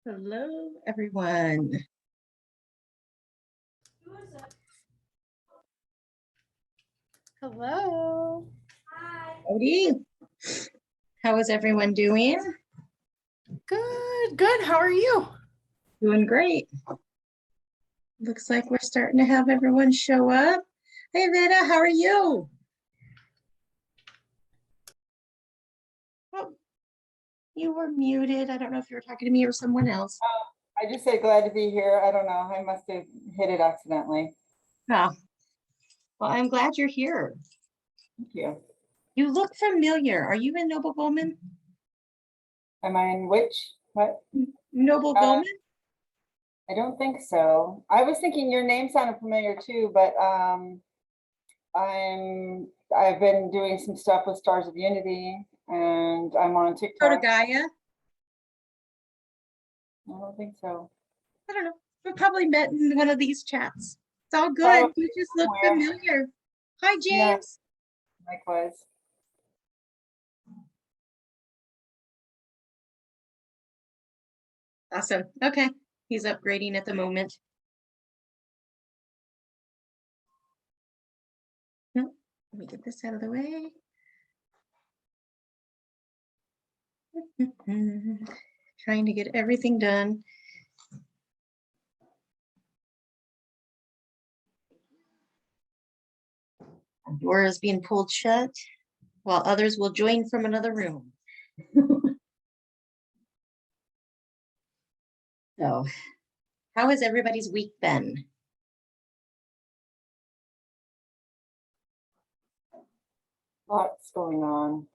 Hello, everyone. Hello. Howdy. How is everyone doing? Good, good. How are you? Doing great. Looks like we're starting to have everyone show up. Hey, Veda, how are you? Oh, you were muted. I don't know if you were talking to me or someone else. I just said glad to be here. I don't know. I must have hit it accidentally. Oh, well, I'm glad you're here. Thank you. You look familiar. Are you in Noble Bowman? Am I in which? What? Noble Bowman? I don't think so. I was thinking your name sounded familiar too, but I've been doing some stuff with Stars of Unity, and I'm on TikTok. Go to Gaia? I don't think so. I don't know. We probably met in one of these chats. It's all good. Probably You just look somewhere. familiar. Hi, James. Yeah. Likewise. Awesome. Okay. He's upgrading at the moment. Let me get this out of the way. Trying to get everything done. A door is being pulled shut while others will join from another room. So, how has everybody's week been? Lots going on.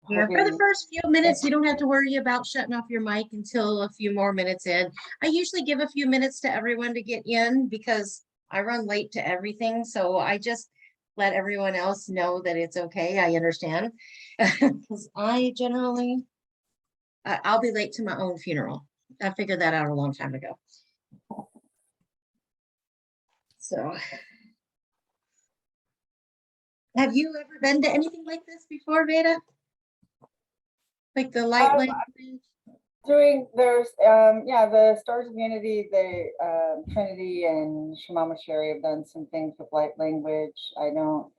Yeah, for the first few minutes, you don't have to worry about shutting off your mic until a few more minutes in. I usually give a few minutes to everyone to get in because I run late to everything. So I just let everyone else know that it's okay. I understand. Because I generally, I'll be late to my own funeral. I figured that out a long time ago. So, have you ever been to anything like this before, Veda? Like the light language? There's the Stars of Unity, the Trinity and Shema Sherry have done some things with light language. I don't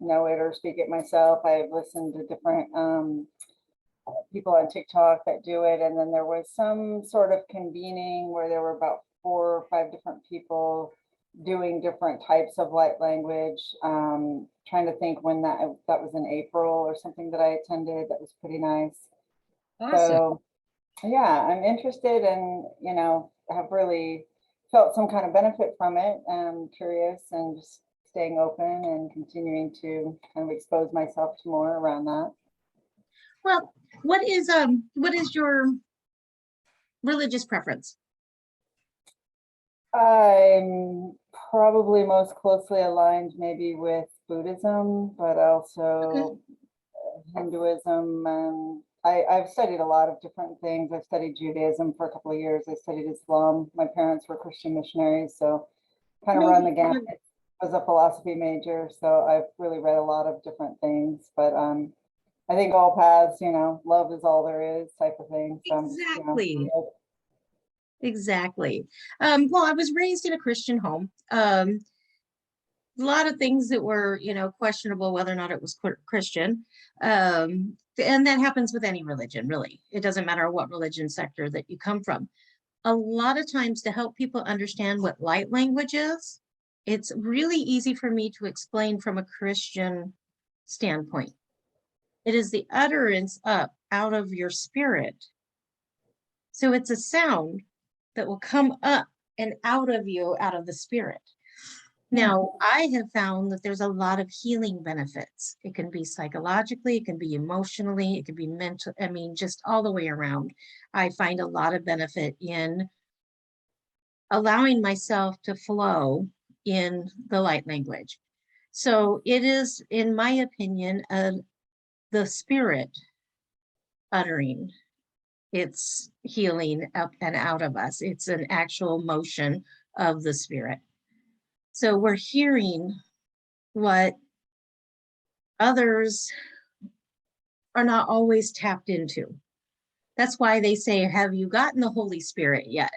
know it or speak it myself. I've listened to different people on TikTok that do it, and then there was some sort of convening where there were about 4 or 5 different people doing different types of light language. Trying to think when that was in April or something that I attended. That was pretty nice. Awesome. So yeah, I'm interested and, have really felt some kind of benefit from it. I'm curious and just staying open and continuing to kind of expose myself to more around that. Well, what is your religious preference? I'm probably most closely aligned maybe with Buddhism, but also Hinduism, and I've studied a lot of different things. I've studied Judaism for a couple of years. I studied Islam. My parents were Christian missionaries, so kind of run the gamut. I was a philosophy major, so I've really read a lot of different things. But I think all paths, love is all there is type of thing. So Exactly. Exactly. Well, I was raised in a Christian home. A lot of things that were, questionable whether or not it was Christian. And that happens with any religion, really. It doesn't matter what religion sector that you come from. A lot of times, to help people understand what light language is, it's really easy for me to explain from a Christian standpoint. It is the utterance up out of your spirit. So it's a sound that will come up and out of you, out of the spirit. Now, I have found that there's a lot of healing benefits. It can be psychologically, it can be emotionally, it can be mental, just all the way around. I find a lot of benefit in allowing myself to flow in the light language. So it is, in my opinion, the spirit uttering. It's healing up and out of us. It's an actual motion of the spirit. So we're hearing what others are not always tapped into. That's why they say, have you gotten the Holy Spirit yet?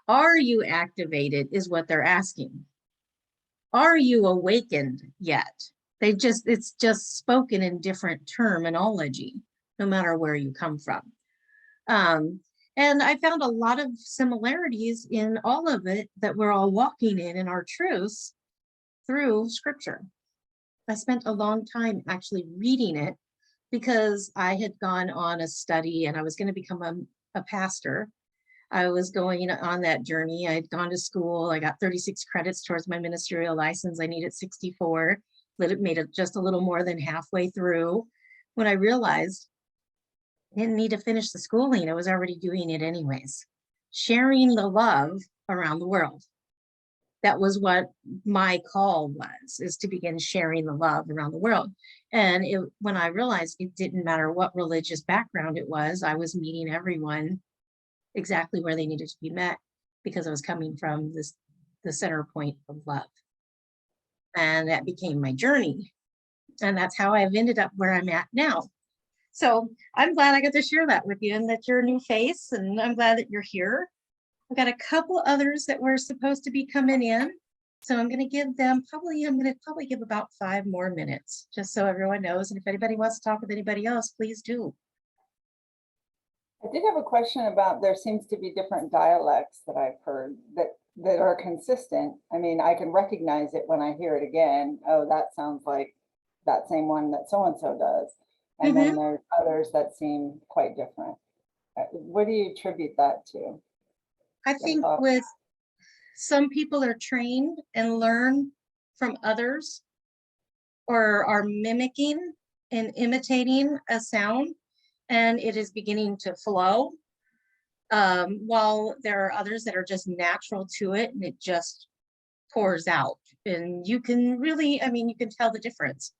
Are you activated is what they're asking. Are you awakened yet? It's just spoken in different terminology, no matter where you come from. And I found a lot of similarities in all of it that we're all walking in our truths through scripture. I spent a long time actually reading it because I had gone on a study and I was going to become a pastor. I was going on that journey. I had gone to school. I got 36 credits towards my ministerial license. I needed 64, but it made it just a little more than halfway through when I realized I didn't need to finish the schooling. I was already doing it anyways. Sharing the love around the world. That was what my call was, is to begin sharing the love around the world. And when I realized it didn't matter what religious background it was, I was meeting everyone exactly where they needed to be met because I was coming from the center point of love. And that became my journey. And that's how I've ended up where I'm at now. So I'm glad I got to share that with you and that you're a new face, and I'm glad that you're here. I've got a couple others that were supposed to be coming in. So I'm going to give them I'm going to probably give about 5 more minutes, just so everyone knows. And if anybody wants to talk with anybody else, please do. I did have a question about, there seems to be different dialects that I've heard that are consistent. I mean, I can recognize it when I hear it again. Oh, that sounds like that same one that so-and-so does. And then there's others that seem quite different. What do you attribute that to? I think with some people are trained and learn from others or are mimicking and imitating a sound, and it is beginning to flow. While there are others that are just natural to it and it just pours out. And you can really, you can tell the difference,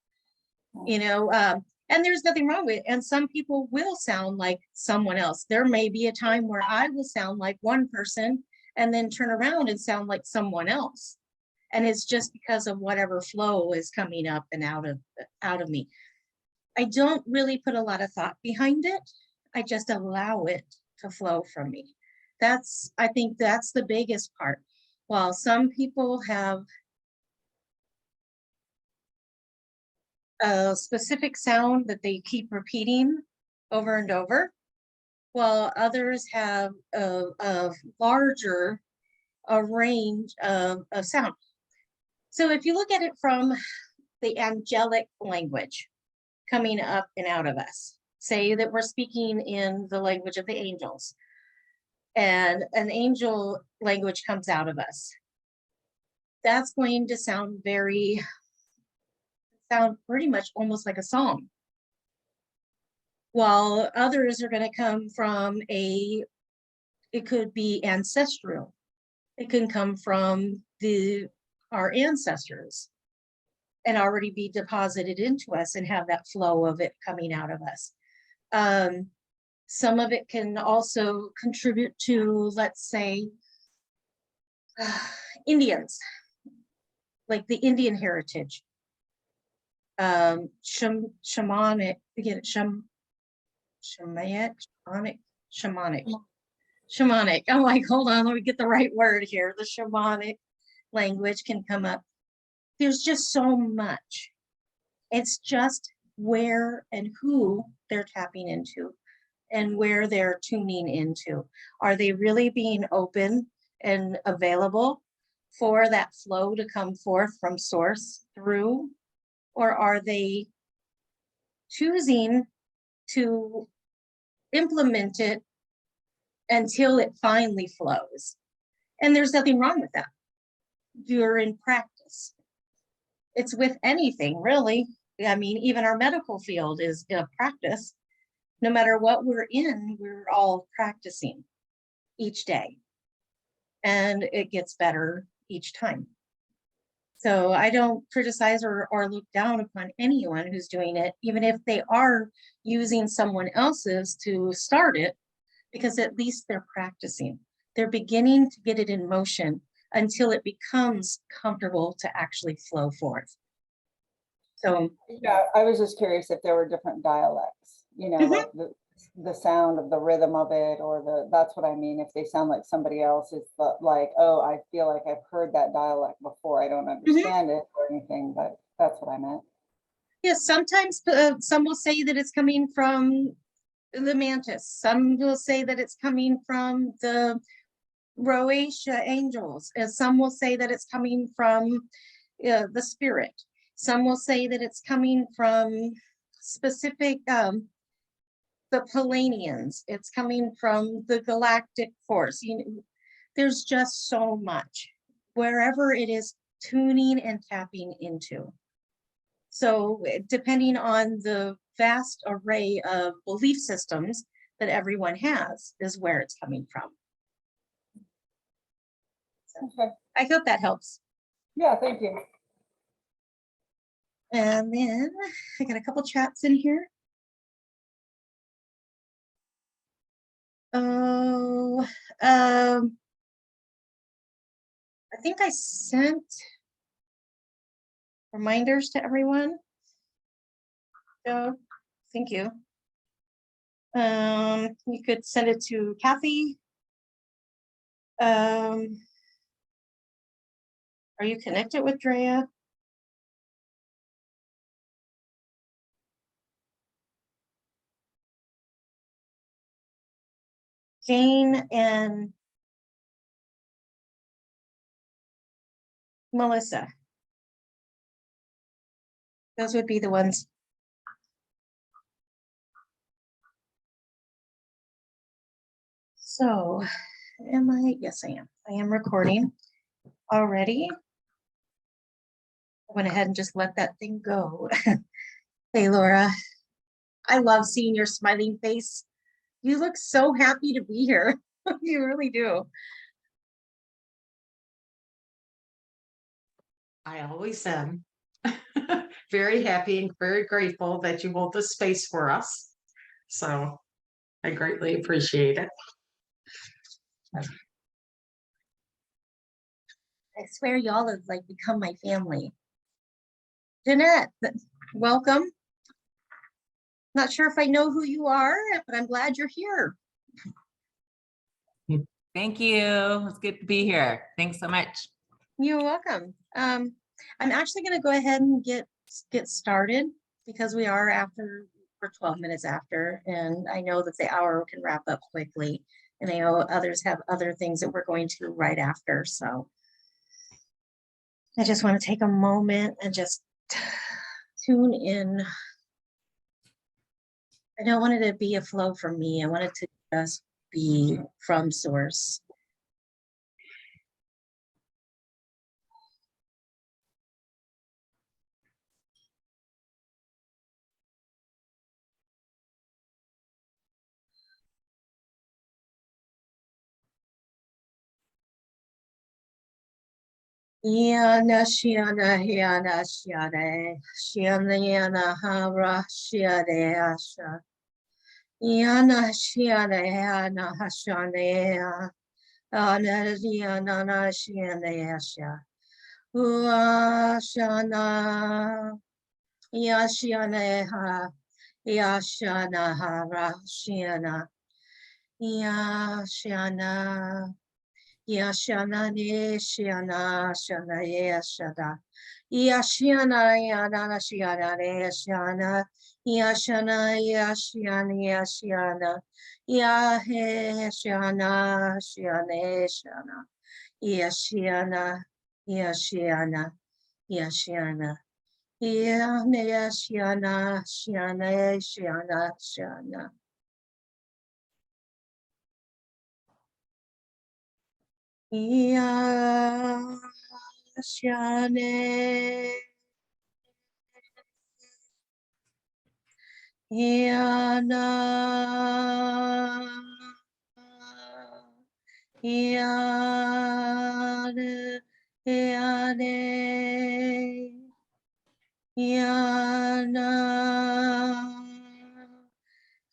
and there's nothing wrong with it. And some people will sound like someone else. There may be a time where I will sound like one person and then turn around and sound like someone else. And it's just because of whatever flow is coming up and out of me. I don't really put a lot of thought behind it. I just allow it to flow from me. I think that's the biggest part. While some people have a specific sound that they keep repeating over and over, while others have a larger range of sound. So if you look at it from the angelic language coming up and out of us, say that we're speaking in the language of the angels, and an angel language comes out of us, that's going to sound pretty much almost like a song. While others are going to come from it could be ancestral. It can come from our ancestors and already be deposited into us and have that flow of it coming out of us. Some of it can also contribute to, let's say, Indians, like the Indian heritage. Shamanic, again, shamanic. I'm like, hold on, let me get the right word here. The shamanic language can come up. There's just so much. It's just where and who they're tapping into and where they're tuning into. Are they really being open and available for that flow to come forth from source through? Or are they choosing to implement it until it finally flows? And there's nothing wrong with that. You're in practice. It's with anything, really. Even our medical field is a practice. No matter what we're in, we're all practicing each day. And it gets better each time. So I don't criticize or look down upon anyone who's doing it, even if they are using someone else's to start it, because at least they're practicing. They're beginning to get it in motion until it becomes comfortable to actually flow forth. So yeah, I was just curious if there were different dialects, like the sound of the rhythm of it, or that's what I mean. If they sound like somebody else, it's like, oh, I feel like I've heard that dialect before. I don't understand it or anything, but that's what I meant. Yes, sometimes some will say that it's coming from the mantis. Some will say that it's coming from the Rhoatia angels, and some will say that it's coming from the spirit. Some will say that it's coming from specific the Palladians. It's coming from the galactic force. You know, there's just so much wherever it is tuning and tapping into. So depending on the vast array of belief systems that everyone has is where it's coming from. Okay. I hope that helps. Yeah, thank you. And then I got a couple chats in here. Oh, I think I sent reminders to everyone. So thank you. You could send it to Kathy. Are you connected with Drea? Jane and Melissa. Those would be the ones. So am I? Yes, I am. I am recording already. I went ahead and just let that thing go. Hey, Laura. I love seeing your smiling face. You look so happy to be here. You really do. I always am. Very happy and very grateful that you hold this space for us. So I greatly appreciate it. I swear y'all have like become my family. Jeanette, welcome. Not sure if I know who you are, but I'm glad you're here. Thank you. It's good to be here. Thanks so much. You're welcome. I'm actually going to go ahead and get started because we are we're 12 minutes after, and I know that the hour can wrap up quickly, and I know others have other things that we're going to right after. So I just want to take a moment and just tune in. I don't want it to be a flow from me. I want it to just be from source. Yana Shiana Hiana Shiane Shiana Yana Hara Shiade Asha Yana Shiana Hana Hashane Ana Diana Shiane Asha Uashana Yashiane Ha Yashana Hara Shiana Yashana Yashana Shana Shana Yashada Yashana Yana Shiana Yashana Yashana Yashana Yashana Yahe Shana Shiane Shana Yashana Yashana Yashana Yashana Shana Shana Shana Yashane Yana Yane Yane Yana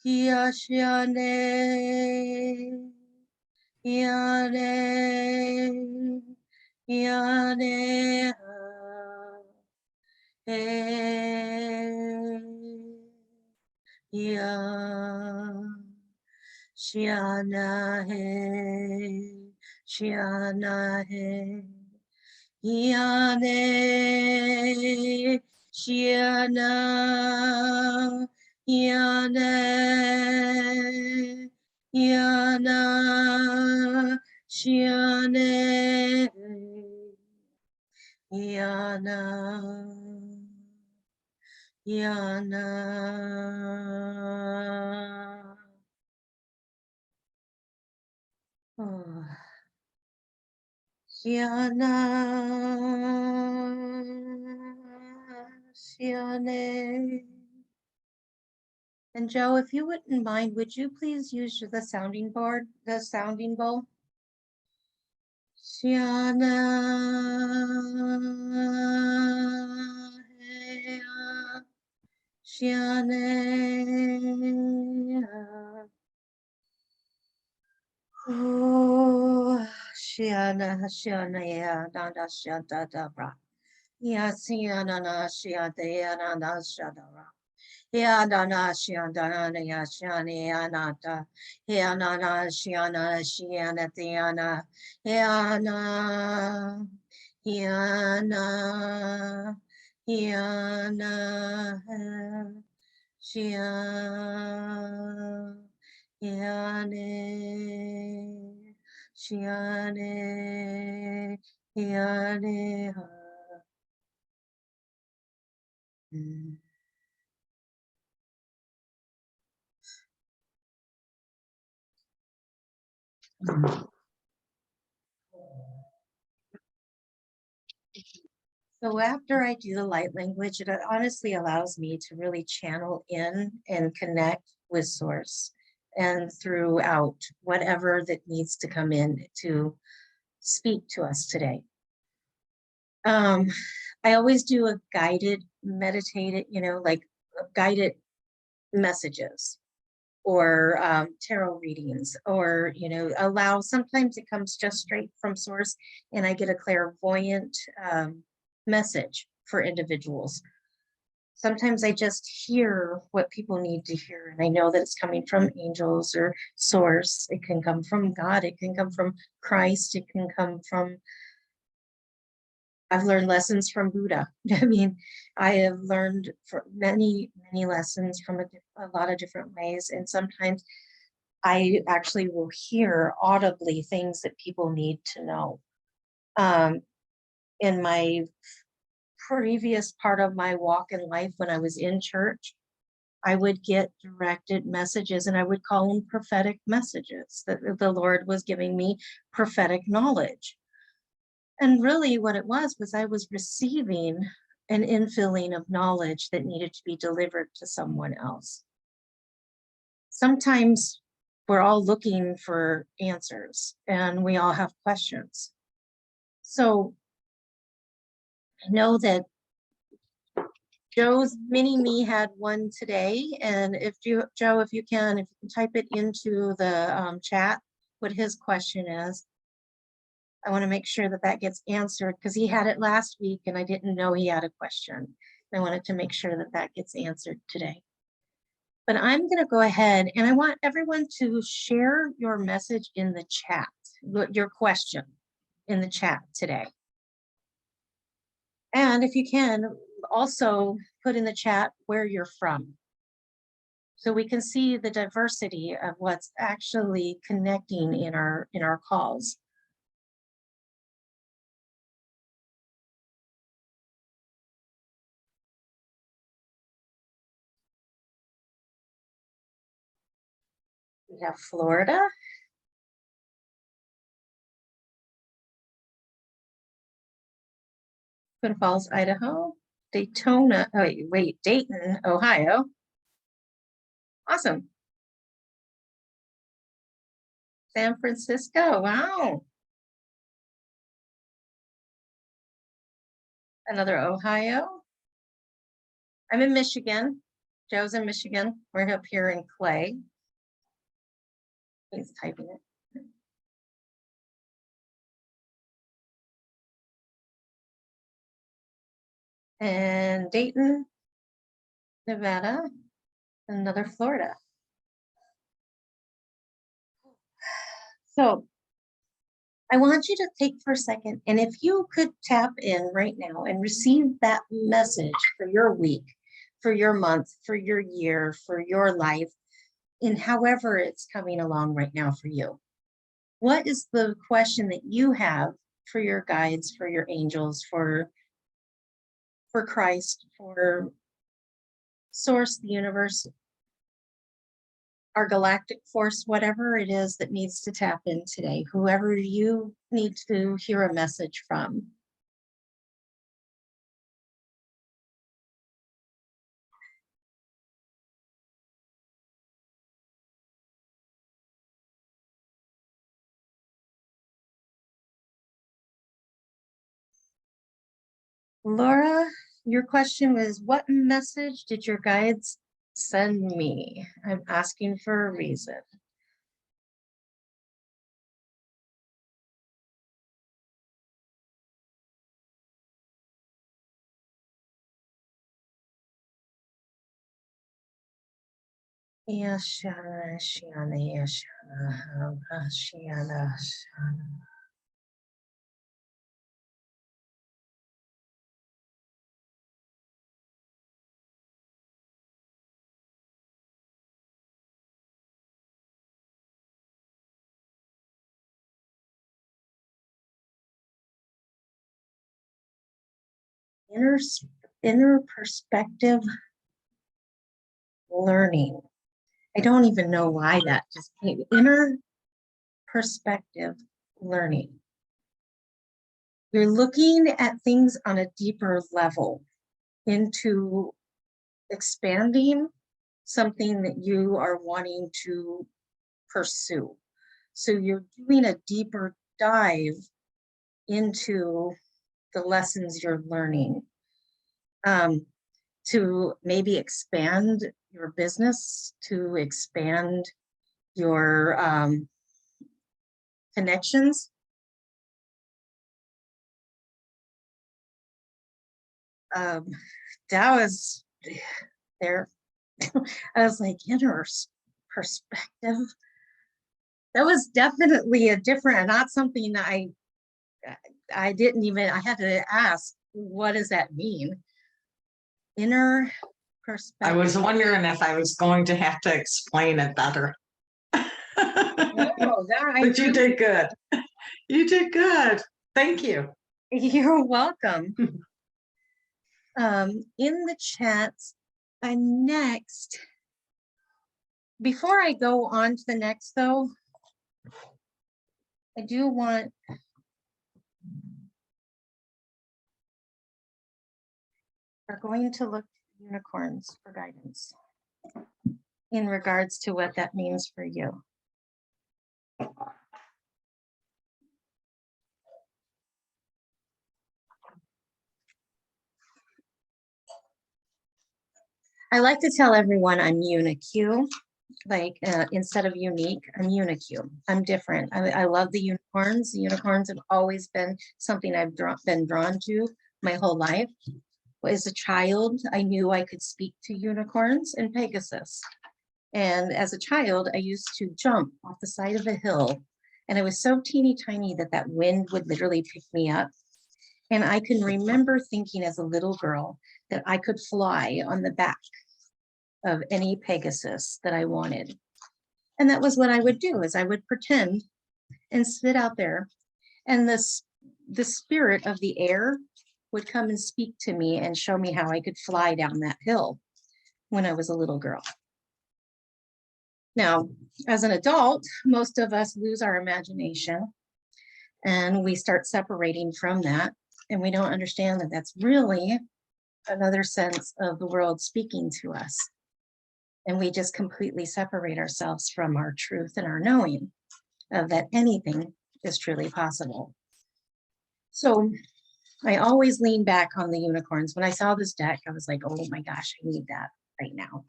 Yashane Yane Yane Ya Shiana he, Shiana he, Yane, Shiana, Yane, Yana, Shiane, Yana, Yana. Oh. Shiana, Shiane. And Joe, if you wouldn't mind, would you please use the sounding board, the sounding bowl? Shiana, Shiane. Oh, Shiana, Shiana, ya, Nanda, Shanta, Dabra. Ya, Siana, Shiata, ya, Nanda, Shadara. Ya, Nana, Shiana, ya, Shani, ya, Nata. Ya, Nana, Shiana, Shiana, Tiana. Ya, na. Ya, na. Ya, na. Shia, Yane, Shiane, Yane, ha. Mm. So after I do the light language, it honestly allows me to really channel in and connect with source and throughout whatever that needs to come in to speak to us today. I always do a guided meditated, like guided messages or tarot readings, or allow, sometimes it comes just straight from source and I get a clairvoyant message for individuals. Sometimes I just hear what people need to hear, and I know that it's coming from angels or source. It can come from God, it can come from Christ, it can come from, I've learned lessons from Buddha. I mean, I have learned for many, many lessons from a lot of different ways. And sometimes I actually will hear audibly things that people need to know. In my previous part of my walk in life, when I was in church, I would get directed messages, and I would call them prophetic messages, that the Lord was giving me prophetic knowledge. And really what it was I was receiving an infilling of knowledge that needed to be delivered to someone else. Sometimes we're all looking for answers and we all have questions. So I know that Joe's mini me had one today, and if you, Joe, if you can type it into the chat, what his question is. I want to make sure that that gets answered because he had it last week and I didn't know he had a question. I wanted to make sure that that gets answered today. But I'm going to go ahead and I want everyone to share your message in the chat, your question in the chat today. And if you can, also put in the chat where you're from, so we can see the diversity of what's actually connecting in our calls. We have Florida, Twin Falls, Idaho, Daytona, oh wait, Dayton, Ohio. Awesome. San Francisco, wow. Another Ohio. I'm in Michigan. Joe's in Michigan. We're up here in Clay. He's typing it. And Dayton, Nevada. another Florida. So I want you to take for a second, and if you could tap in right now and receive that message for your week, for your month, for your year, for your life, in however it's coming along right now for you. What is the question that you have for your guides, for your angels, for Christ, for Source, the universe, our galactic force, whatever it is that needs to tap in today, whoever you need to hear a message from. Laura, your question was, what message did your guides send me? I'm asking for a reason. Yashana, Shiana, Yashana, Shiana, Shana. Inner, inner perspective learning. I don't even know why that just came. Inner perspective learning. You're looking at things on a deeper level into expanding something that you are wanting to pursue. So you're doing a deeper dive into the lessons you're learning, to maybe expand your business, to expand your connections. That was there. I was like, inner perspective. That was definitely a different, not something that I didn't even, I had to ask, what does that mean? Inner perspective. I was wondering if I was going to have to explain it better. No, that But you did good. You did good. Thank you. You're welcome. In the chat, next, before I go on to the next though, I do want, we're going to look at unicorns for guidance in regards to what that means for you. I like to tell everyone I'm unique, like instead of unique, I'm unique. I'm different. I love the unicorns. The unicorns have always been something I've been drawn to my whole life. As a child, I knew I could speak to unicorns and Pegasus. And as a child, I used to jump off the side of a hill. And I was so teeny tiny that that wind would literally pick me up. And I can remember thinking as a little girl that I could fly on the back of any Pegasus that I wanted. And that was what I would do, is I would pretend and sit out there, and the spirit of the air would come and speak to me and show me how I could fly down that hill when I was a little girl. Now, as an adult, most of us lose our imagination and we start separating from that. And we don't understand that that's really another sense of the world speaking to us. And we just completely separate ourselves from our truth and our knowing of that anything is truly possible. So I always lean back on the unicorns. When I saw this deck, I was like, oh my gosh, I need that right now.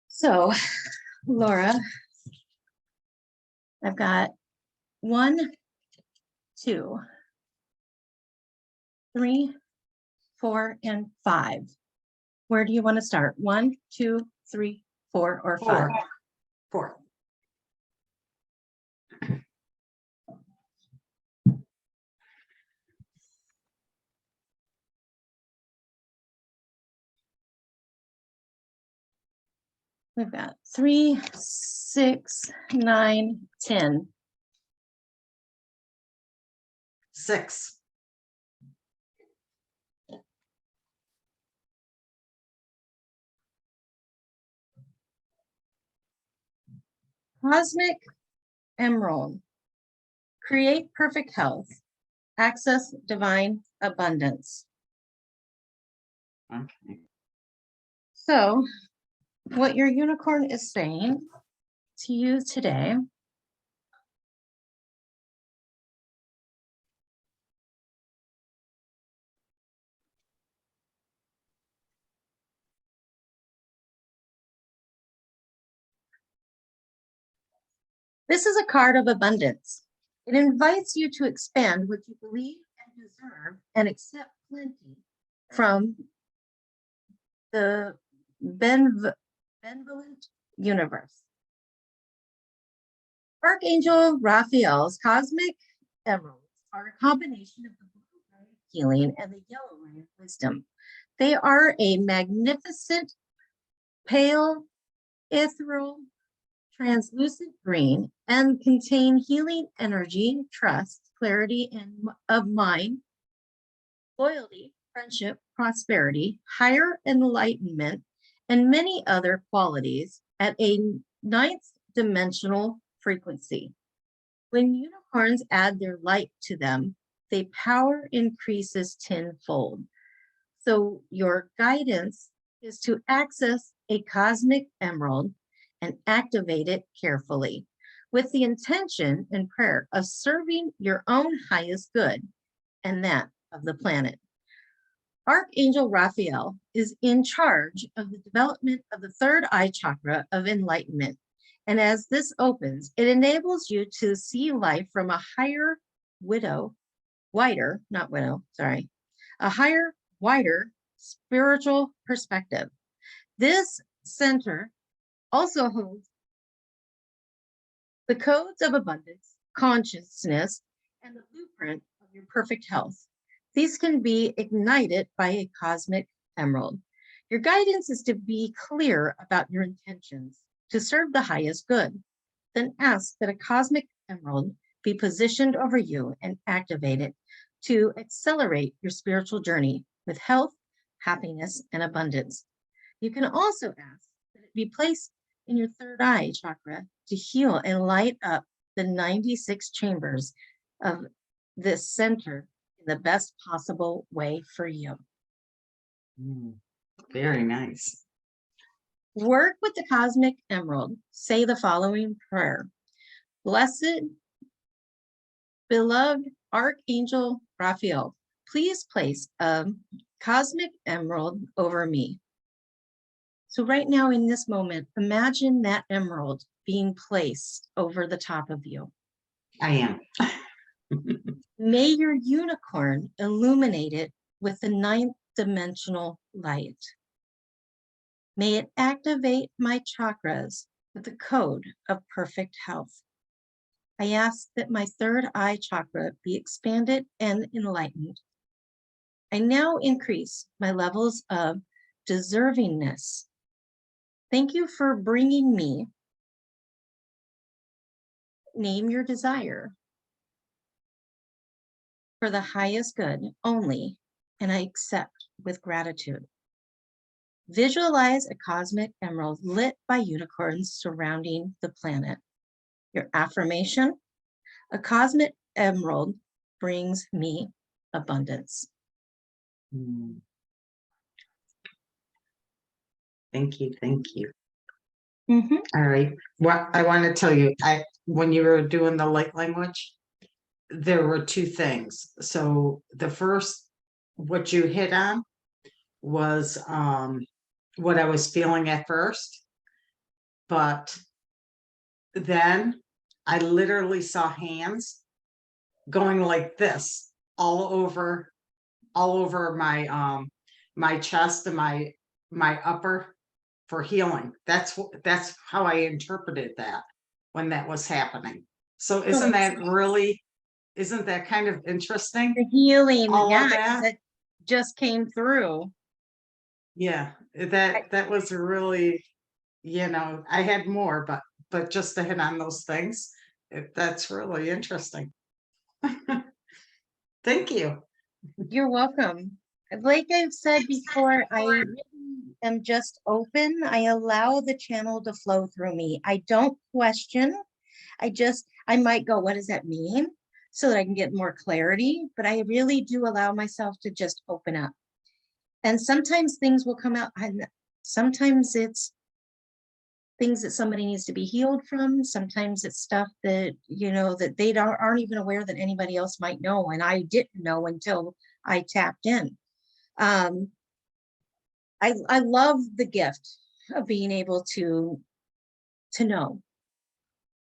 So, Laura, I've got 1, 2, 3, 4, and 5. Where do you want to start? 1, 2, 3, 4, or 5? Four. Four. We've got 3, 6, 9, 10. 6. Cosmic Emerald. Create perfect health. Access divine abundance. Okay. So, what your unicorn is saying to you today this is a card of abundance. It invites you to expand what you believe and deserve and accept plenty from the benevolent universe. Archangel Raphael's cosmic emeralds are a combination of the blue ray of healing and the yellow ray of wisdom. They are a magnificent, pale, ethereal, translucent green and contain healing energy, trust, clarity and of mind, loyalty, friendship, prosperity, higher enlightenment, and many other qualities at a ninth dimensional frequency. When unicorns add their light to them, their power increases tenfold. So your guidance is to access a cosmic emerald and activate it carefully with the intention and prayer of serving your own highest good and that of the planet. Archangel Raphael is in charge of the development of the third eye chakra of enlightenment. And as this opens, it enables you to see life from a higher, a higher, wider spiritual perspective. This center also holds the codes of abundance, consciousness, and the blueprint of your perfect health. These can be ignited by a cosmic emerald. Your guidance is to be clear about your intentions to serve the highest good. Then ask that a cosmic emerald be positioned over you and activated to accelerate your spiritual journey with health, happiness, and abundance. You can also ask that it be placed in your third eye chakra to heal and light up the 96 chambers of this center in the best possible way for you. Very nice. Work with the cosmic emerald. Say the following prayer. Blessed, beloved Archangel Raphael, please place a cosmic emerald over me. So right now in this moment, imagine that emerald being placed over the top of you. I am. May your unicorn illuminate it with the ninth dimensional light. May it activate my chakras with the code of perfect health. I ask that my third eye chakra be expanded and enlightened. I now increase my levels of deservingness. Thank you for bringing me. Name your desire for the highest good only, and I accept with gratitude. Visualize a cosmic emerald lit by unicorns surrounding the planet. Your affirmation, a cosmic emerald brings me abundance. Thank you. Thank you. Mhm. All right. What I want to tell you, when you were doing the light language, there were two things. So the first, what you hit on was what I was feeling at first, but then I literally saw hands going like this all over my my chest and my my upper for healing. That's how I interpreted that when that was happening. So isn't that kind of interesting? The healing, All of yeah, 'cause that? it just came through. Yeah, that was really, I had more, but just to hit on those things, that's really interesting. Thank you. You're welcome. Like I've said before, I really am just open. I allow the channel to flow through me. I don't question. I might go, what does that mean? So that I can get more clarity, but I really do allow myself to just open up. And sometimes things will come out, and sometimes it's things that somebody needs to be healed from. Sometimes it's stuff that, that they aren't even aware that anybody else might know. And I didn't know until I tapped in. I love the gift of being able to know.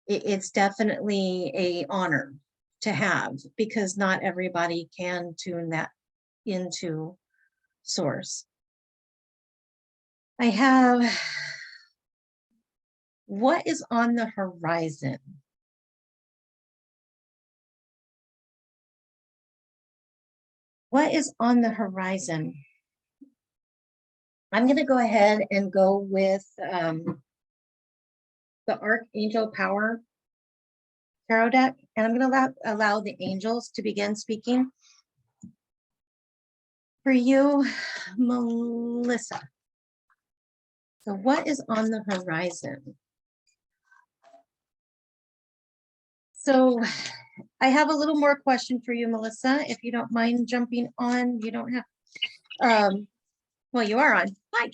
It's definitely a honor to have, because not everybody can tune that into source. I have, what is on the horizon? What is on the horizon? I'm going to go ahead and go with the Archangel Power Tarot deck, and I'm going to allow the angels to begin speaking. For you, Melissa. So what is on the horizon? So I have a little more question for you, Melissa, if you don't mind jumping on. You don't have, well, you are on. Hi.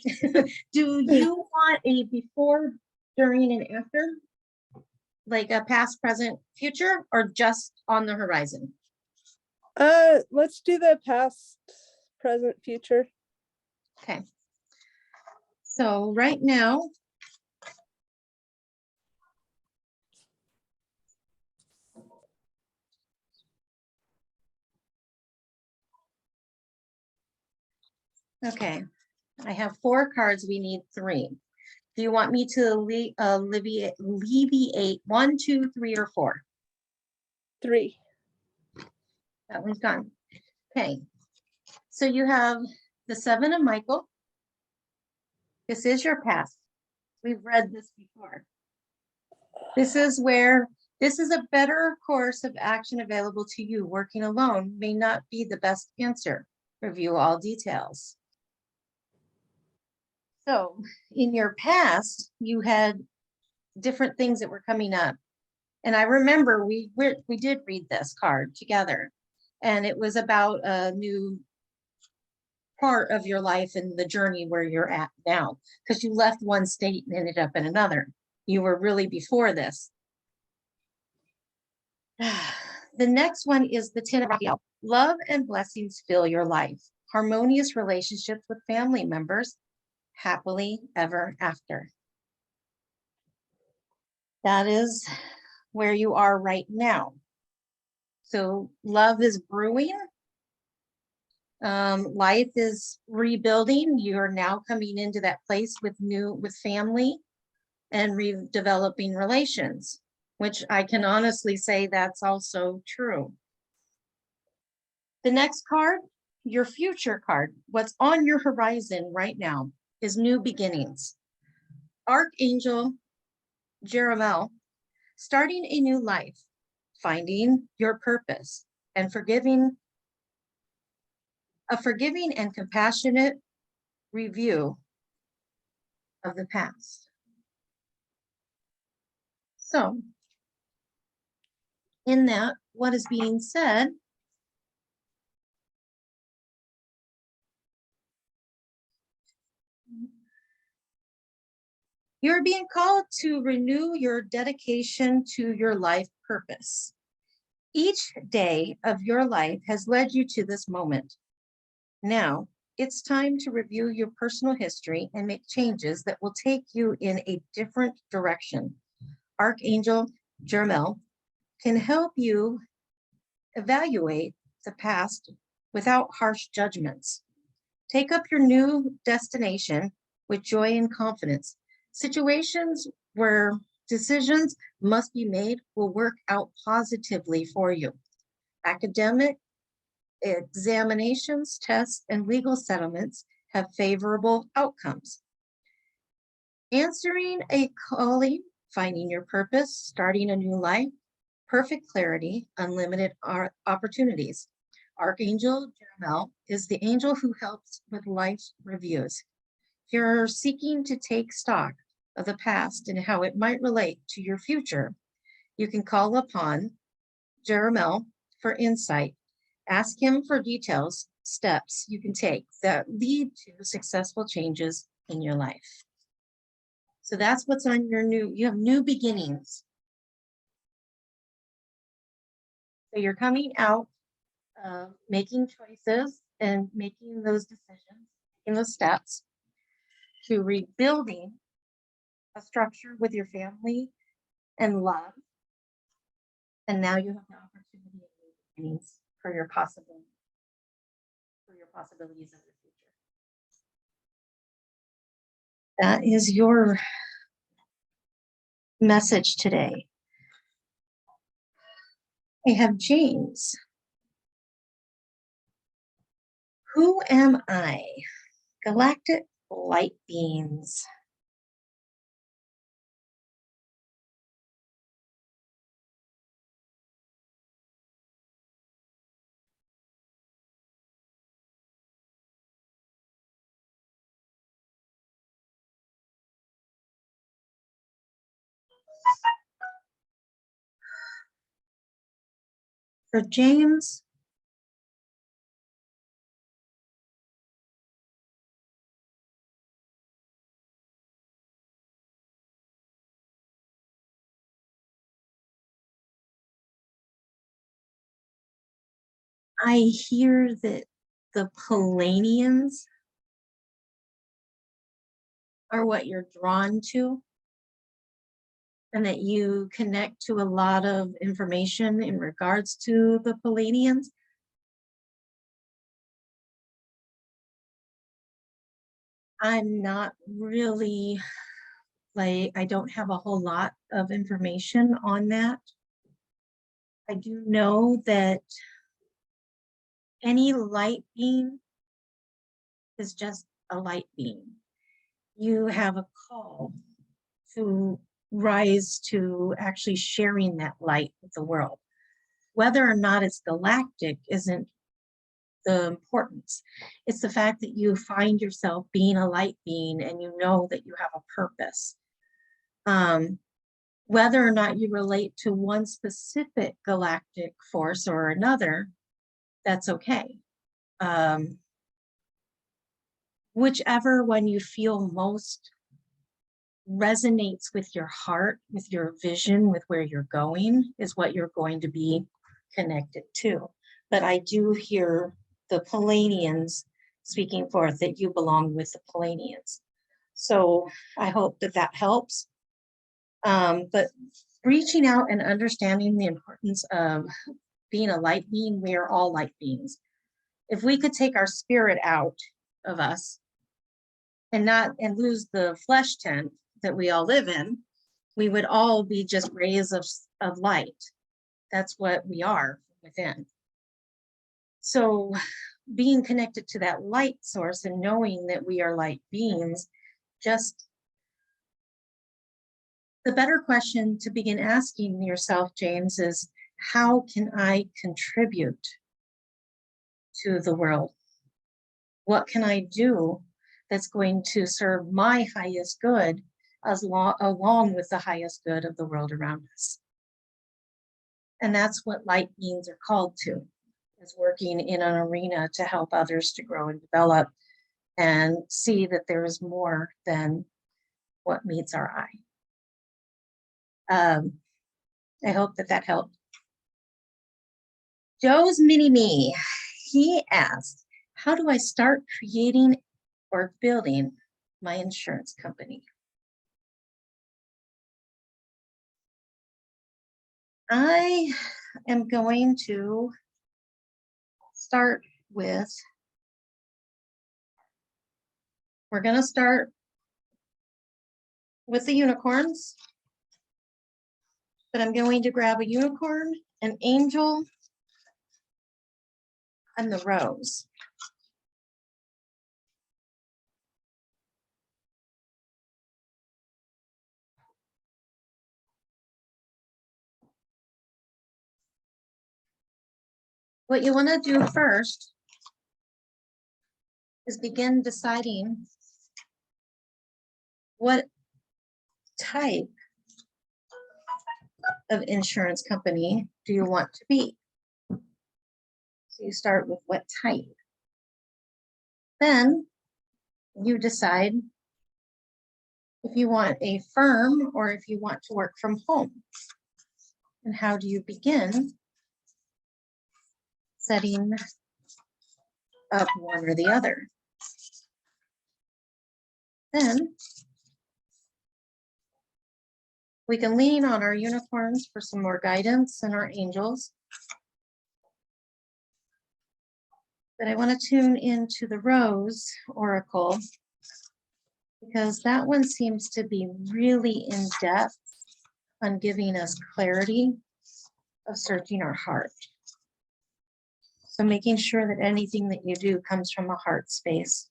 Do you want a before, during, and after? Like a past, present, future, or just on the horizon? Let's do the past, present, future. Okay. So right now, okay, I have 4 cards. We need 3. Do you want me to alleviate 1, 2, 3, or 4? 3. That one's gone. Okay. So you have the 7 of Michael. This is your past. We've read this before. This is a better course of action available to you. Working alone may not be the best answer. Review all details. So in your past, you had different things that were coming up. And I remember we did read this card together, and it was about a new part of your life and the journey where you're at now, because you left one state and ended up in another. You were really before this. The next one is the 10 of Raphael. Love and blessings fill your life. Harmonious relationships with family members. Happily ever after. That is where you are right now. So love is brewing. Life is rebuilding. You're now coming into that place with family and redeveloping relations, which I can honestly say that's also true. The next card, your future card, what's on your horizon right now is new beginnings. Archangel Jeremiah, starting a new life, finding your purpose, and a forgiving and compassionate review of the past. So, in that, what is being said, you're being called to renew your dedication to your life purpose. Each day of your life has led you to this moment. Now, it's time to review your personal history and make changes that will take you in a different direction. Archangel Jeremiah can help you evaluate the past without harsh judgments. Take up your new destination with joy and confidence. Situations where decisions must be made will work out positively for you. Academic examinations, tests, and legal settlements have favorable outcomes. Answering a calling, finding your purpose, starting a new life, perfect clarity, unlimited opportunities. Archangel Jeremiel is the angel who helps with life's reviews. If you're seeking to take stock of the past and how it might relate to your future, you can call upon Jeremiel for insight. Ask him for details, steps you can take that lead to successful changes in your life. So that's what's on your you have new beginnings. So you're coming out, making choices and making those decisions, taking those steps to rebuilding a structure with your family and love. And now you have the opportunity of new beginnings for your possibilities of the future. That is your message today. I have James. Who am I? Galactic light beings. For James, I hear that the Palladians are what you're drawn to, and that you connect to a lot of information in regards to the Palladians. I'm not really, I don't have a whole lot of information on that. I do know that any light being is just a light being. You have a call to rise to actually sharing that light with the world. Whether or not it's galactic isn't the importance. It's the fact that you find yourself being a light being and you know that you have a purpose. Whether or not you relate to one specific galactic force or another, that's okay. Whichever one you feel most resonates with your heart, with your vision, with where you're going, is what you're going to be connected to. But I do hear the Palladians speaking forth that you belong with the Palladians. So I hope that that helps. But reaching out and understanding the importance of being a light being, we are all light beings. If we could take our spirit out of us and lose the flesh tent that we all live in, we would all be just rays of light. That's what we are within. So being connected to that light source and knowing that we are light beings, just the better question to begin asking yourself, James, is how can I contribute to the world? What can I do that's going to serve my highest good along with the highest good of the world around us? And that's what light beings are called to, is working in an arena to help others to grow and develop and see that there is more than what meets our eye. I hope that that helped. Joe's mini-me, he asked, how do I start creating or building my insurance company? I am going to start with, we're going to start with the unicorns. But I'm going to grab a unicorn, an angel, and the rose. What you want to do first is begin deciding what type of insurance company do you want to be. So you start with what type. Then you decide if you want a firm or if you want to work from home. And how do you begin setting up one or the other? Then we can lean on our unicorns for some more guidance and our angels. But I want to tune into the Rose Oracle because that one seems to be really in depth on giving us clarity of searching our heart. So making sure that anything that you do comes from a heart space.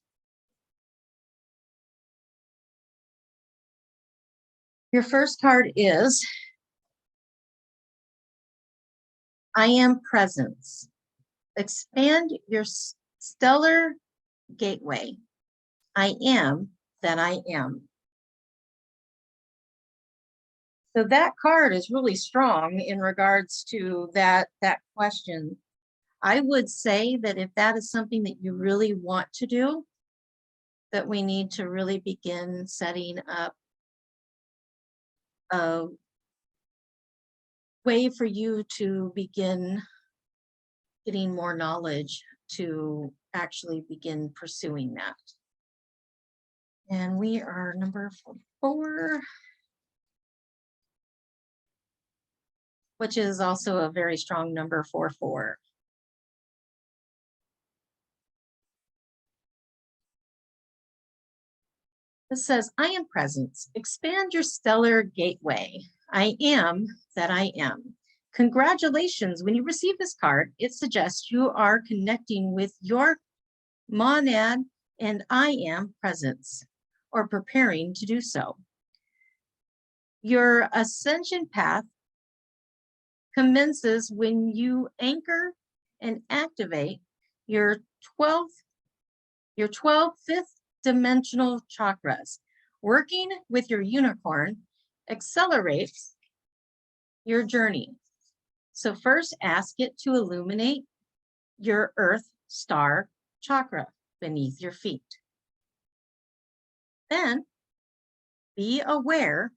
Your first card is I Am Presence. Expand your stellar gateway. I am that I am. So that card is really strong in regards to that question. I would say that if that is something that you really want to do, that we need to really begin setting up a way for you to begin getting more knowledge to actually begin pursuing that. And we are number 4, which is also a very strong number 4. This says, I am presence. Expand your stellar gateway. I am that I am. Congratulations. When you receive this card, it suggests you are connecting with your monad and I am presence, or preparing to do so. Your ascension path commences when you anchor and activate your 12 fifth dimensional chakras. Working with your unicorn accelerates your journey. So first ask it to illuminate your earth star chakra beneath your feet. Then be aware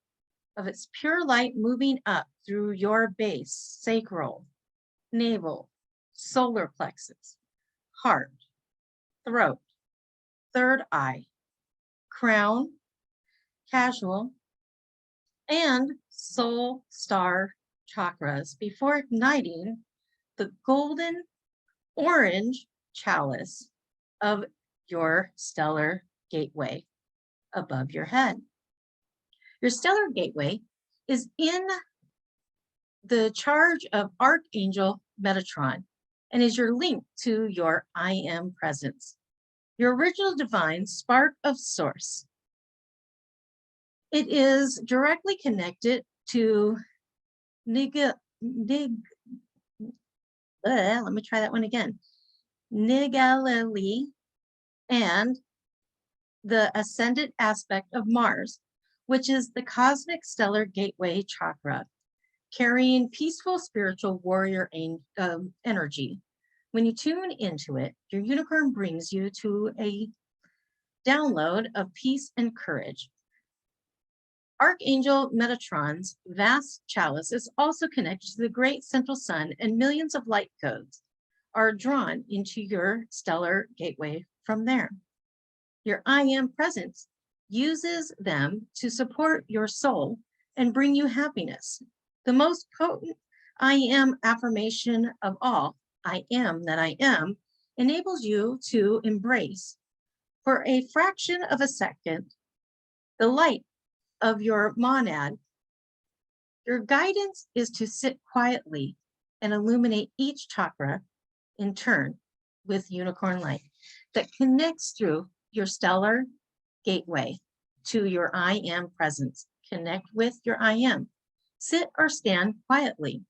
of its pure light moving up through your base, sacral, navel, solar plexus, heart, throat, third eye, crown, casual, and soul star chakras before igniting the golden orange chalice of your stellar gateway above your head. Your stellar gateway is in the charge of Archangel Metatron and is your link to your I am presence, your original divine spark of source. It is directly connected to Nigalili, and the ascendant aspect of Mars, which is the cosmic stellar gateway chakra, carrying peaceful spiritual warrior energy. When you tune into it, your unicorn brings you to a download of peace and courage. Archangel Metatron's vast chalice is also connected to the great central sun, and millions of light codes are drawn into your stellar gateway from there. Your I am presence uses them to support your soul and bring you happiness. The most potent I am affirmation of all, I am that I am, enables you to embrace for a fraction of a second the light of your monad, your guidance is to sit quietly and illuminate each chakra in turn with unicorn light that connects through your stellar gateway to your I am presence. Connect with your I am. Sit or stand quietly.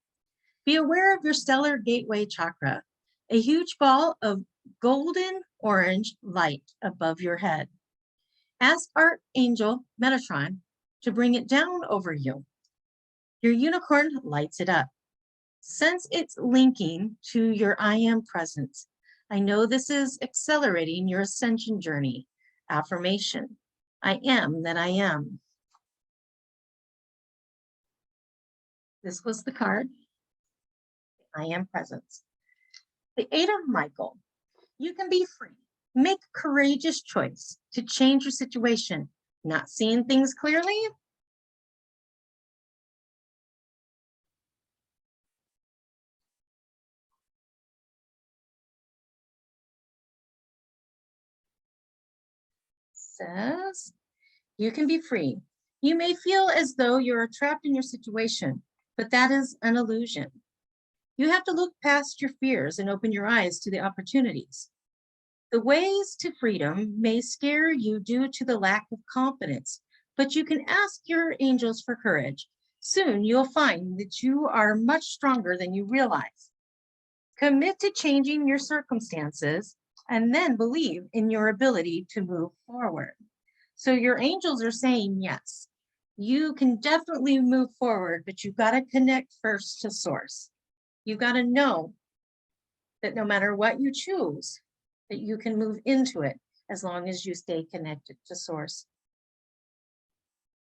Be aware of your stellar gateway chakra, a huge ball of golden orange light above your head. Ask Archangel Metatron to bring it down over you. Your unicorn lights it up. Sense it's linking to your I am presence. I know this is accelerating your ascension journey. Affirmation. I am that I am. This was the card. I am presence. The Eight of Michael. You can be free. Make a courageous choice to change your situation. Not seeing things clearly? Says, you can be free. You may feel as though you're trapped in your situation, but that is an illusion. You have to look past your fears and open your eyes to the opportunities. The ways to freedom may scare you due to the lack of confidence, but you can ask your angels for courage. Soon you'll find that you are much stronger than you realize. Commit to changing your circumstances and then believe in your ability to move forward. So your angels are saying, yes, you can definitely move forward, but you've got to connect first to source. You've got to know that no matter what you choose, that you can move into it as long as you stay connected to source.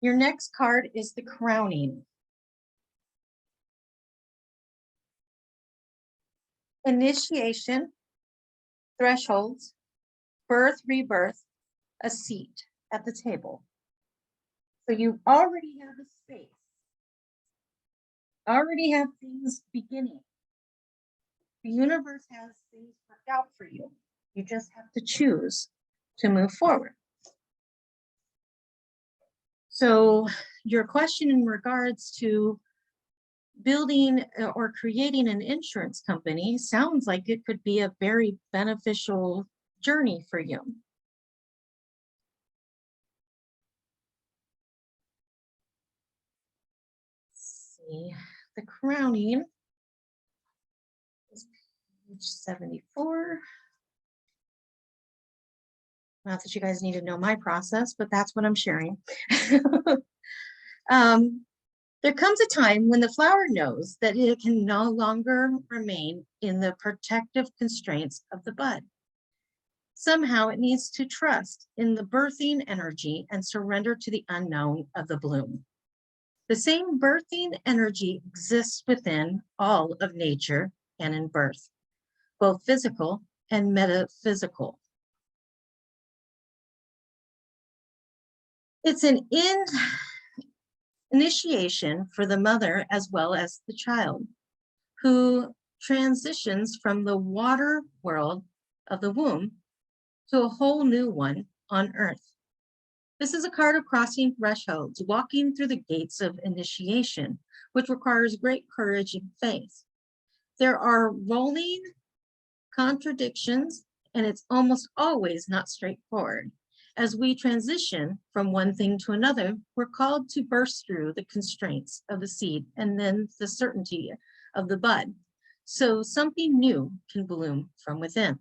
Your next card is the crowning. Initiation, thresholds, birth, rebirth, a seat at the table. So you already have a space, already have things beginning. The universe has things worked out for you. You just have to choose to move forward. So your question in regards to building or creating an insurance company sounds like it could be a very beneficial journey for you. Let's see, the crowning is page 74. Not that you guys need to know my process, but that's what I'm sharing. There comes a time when the flower knows that it can no longer remain in the protective constraints of the bud. Somehow it needs to trust in the birthing energy and surrender to the unknown of the bloom. The same birthing energy exists within all of nature and in birth, both physical and metaphysical. It's an initiation for the mother as well as the child, who transitions from the water world of the womb to a whole new one on earth. This is a card of crossing thresholds, walking through the gates of initiation, which requires great courage and faith. There are rolling contradictions, and it's almost always not straightforward. As we transition from one thing to another, we're called to burst through the constraints of the seed and then the certainty of the bud, so something new can bloom from within.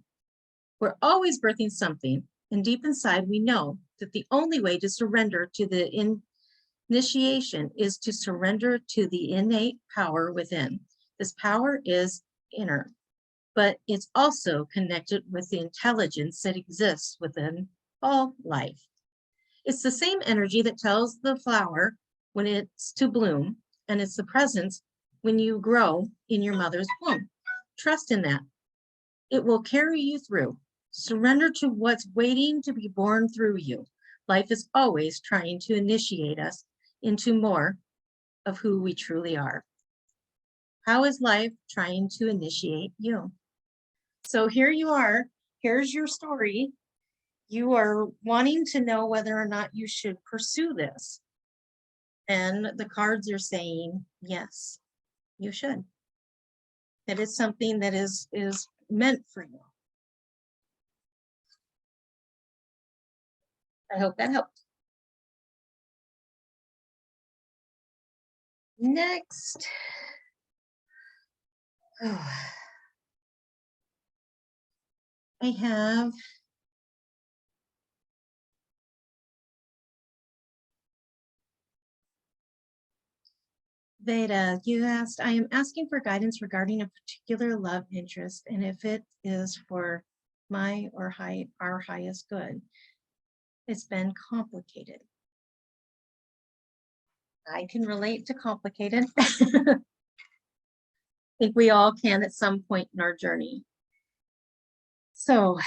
We're always birthing something, and deep inside we know that the only way to surrender to the initiation is to surrender to the innate power within. This power is inner, but it's also connected with the intelligence that exists within all life. It's the same energy that tells the flower when it's to bloom, and it's the presence when you grow in your mother's womb. Trust in that. It will carry you through. Surrender to what's waiting to be born through you. Life is always trying to initiate us into more of who we truly are. How is life trying to initiate you? So here you are. Here's your story. You are wanting to know whether or not you should pursue this. And the cards are saying, yes, you should. That is something that is meant for you. I hope that helped. Next. I have Veda. You asked, I am asking for guidance regarding a particular love interest and if it is for my or our highest good. It's been complicated. I can relate to complicated. I think we all can at some point in our journey. So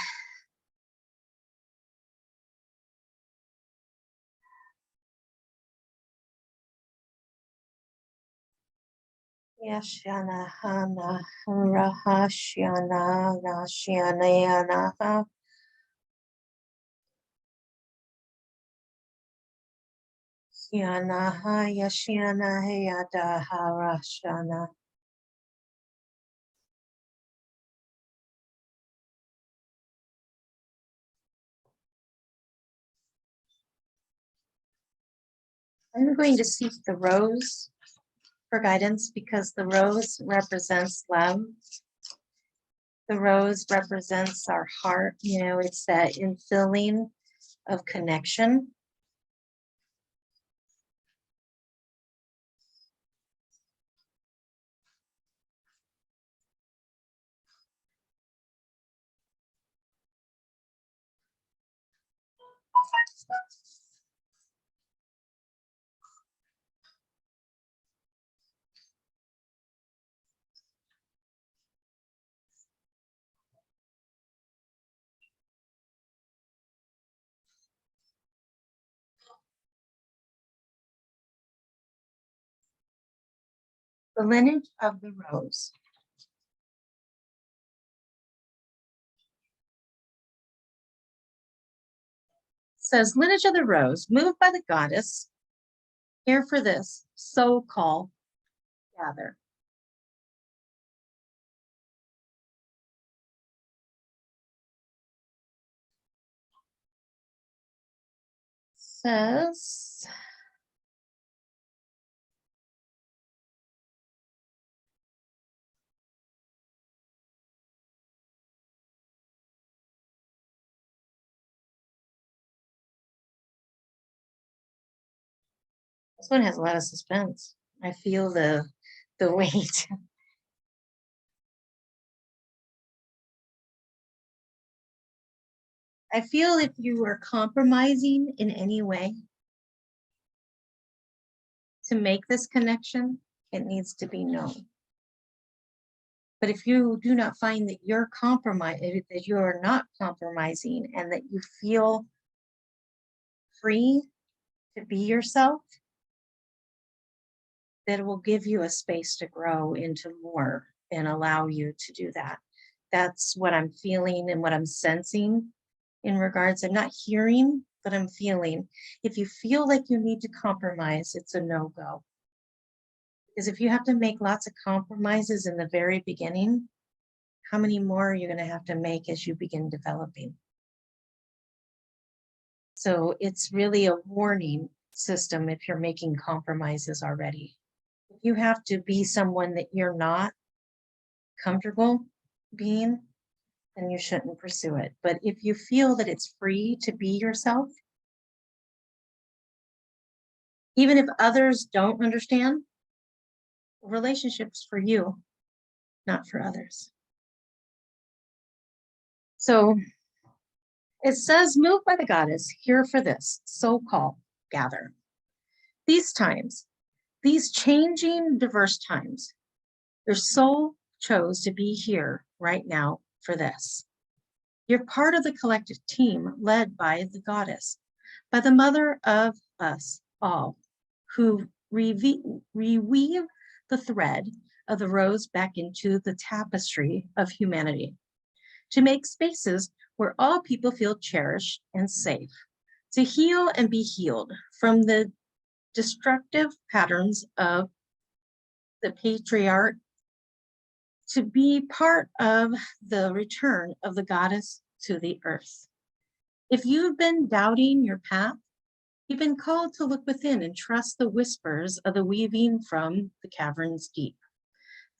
Yashana Hana Rahashyana Rashyana Yana Yashyana Hayada Harashana. I'm going to seek the rose for guidance because the rose represents love. The rose represents our heart. You know, it's that infilling of connection. The lineage of the rose. Says lineage of the rose, moved by the goddess, here for this, so call, gather. Says, this one has a lot of suspense. I feel the weight. I feel if you are compromising in any way to make this connection, it needs to be known. But if you do not find that you're that you are not compromising and that you feel free to be yourself, that it will give you a space to grow into more and allow you to do that. That's what I'm feeling and what I'm sensing in regards. I'm not hearing, but I'm feeling. If you feel like you need to compromise, it's a no-go. Because if you have to make lots of compromises in the very beginning, how many more are you going to have to make as you begin developing? So it's really a warning system if you're making compromises already. If you have to be someone that you're not comfortable being, then you shouldn't pursue it. But if you feel that it's free to be yourself, even if others don't understand, relationships for you, not for others. So it says, moved by the goddess, here for this, so-called gather. These times, these changing, diverse times, your soul chose to be here right now for this. You're part of the collective team led by the goddess, by the mother of us all, who reweave the thread of the rose back into the tapestry of humanity, to make spaces where all people feel cherished and safe, to heal and be healed from the destructive patterns of the patriarch to be part of the return of the goddess to the earth. If you've been doubting your path, you've been called to look within and trust the whispers of the weaving from the cavern's deep.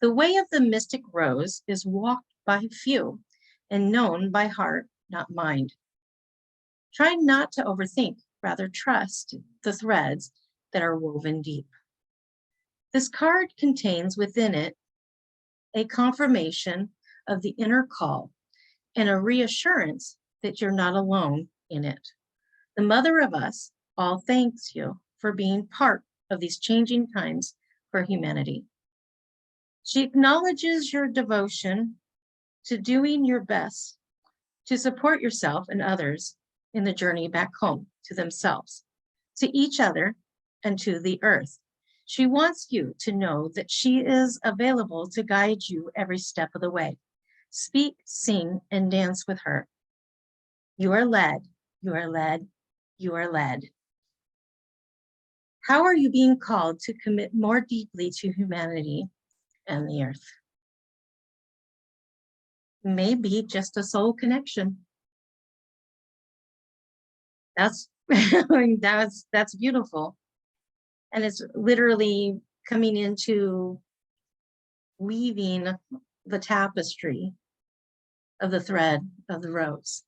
The way of the mystic rose is walked by few and known by heart, not mind. Try not to overthink, rather trust the threads that are woven deep. This card contains within it a confirmation of the inner call and a reassurance that you're not alone in it. The Mother of Us all thanks you for being part of these changing times for humanity. She acknowledges your devotion to doing your best to support yourself and others in the journey back home to themselves, to each other, and to the earth. She wants you to know that she is available to guide you every step of the way. Speak, sing, and dance with her. You are led, you are led, you are led. How are you being called to commit more deeply to humanity and the earth? Maybe just a soul connection. That's that's beautiful. And it's literally coming into weaving the tapestry of the thread of the rose.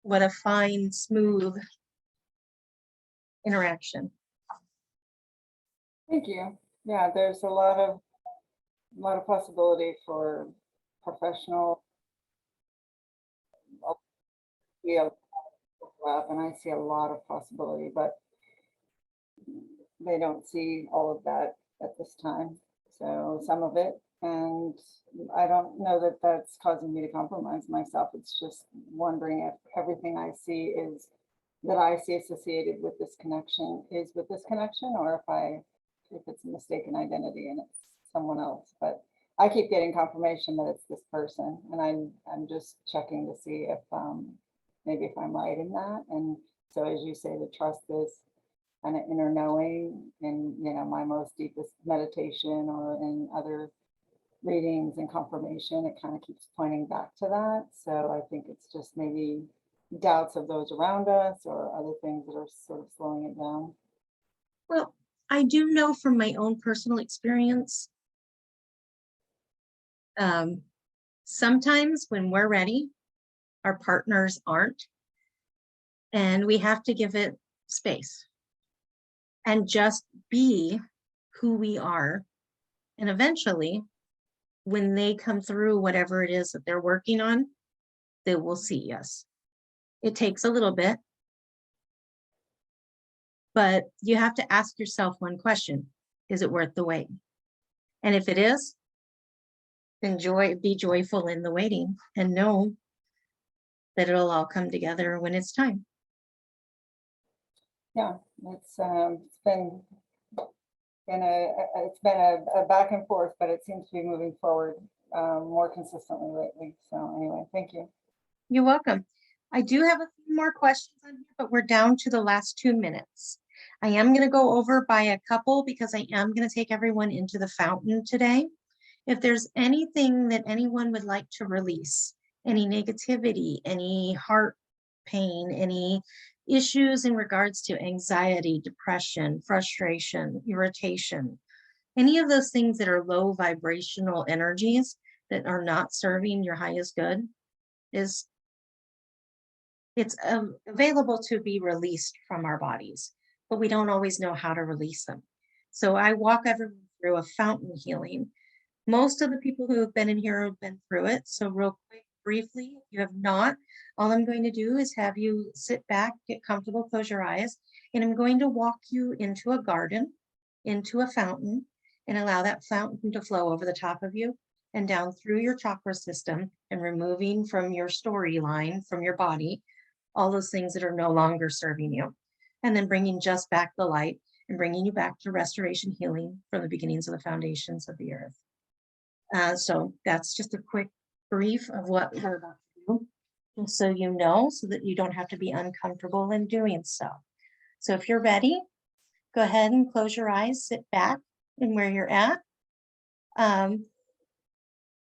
What a fine, smooth interaction. Thank you. Yeah, there's a lot of possibility for professional. Yeah, and I see a lot of possibility, but they don't see all of that at this time. So some of it, and I don't know that that's causing me to compromise myself. It's just wondering if everything I see is that I see associated with this connection is with this connection, or if it's a mistaken identity and it's someone else. But I keep getting confirmation that it's this person, and I'm just checking to see if maybe if I'm right in that. And so, as you say, to trust this kind of inner knowing in, you know, my most deepest meditation or in other readings and confirmation, it kind of keeps pointing back to that. So I think it's just maybe doubts of those around us or other things that are sort of slowing it down. Well, I do know from my own personal experience, sometimes when we're ready, our partners aren't, and we have to give it space and just be who we are. And eventually, when they come through whatever it is that they're working on, they will see us. It takes a little bit, but you have to ask yourself one question: is it worth the wait? And if it is, then be joyful in the waiting and know that it'll all come together when it's time. Yeah, it's been a back and forth, but it seems to be moving forward more consistently lately. So anyway, thank you. You're welcome. I do have a few more questions on here, but we're down to the last 2 minutes. I am going to go over by a couple because I am going to take everyone into the fountain today. If there's anything that anyone would like to release, any negativity, any heart pain, any issues in regards to anxiety, depression, frustration, irritation, any of those things that are low vibrational energies that are not serving your highest good, it's available to be released from our bodies, but we don't always know how to release them. So I walk everyone through a fountain healing. Most of the people who have been in here have been through it. So real quick, briefly, if you have not, all I'm going to do is have you sit back, get comfortable, close your eyes, and I'm going to walk you into a garden, into a fountain, and allow that fountain to flow over the top of you and down through your chakra system and removing from your storyline, from your body, all those things that are no longer serving you. And then bringing just back the light and bringing you back to restoration healing from the beginnings of the foundations of the earth. So that's just a quick brief of what we're about to do. And so you know, so that you don't have to be uncomfortable in doing so. So if you're ready, go ahead and close your eyes, sit back and where you're at.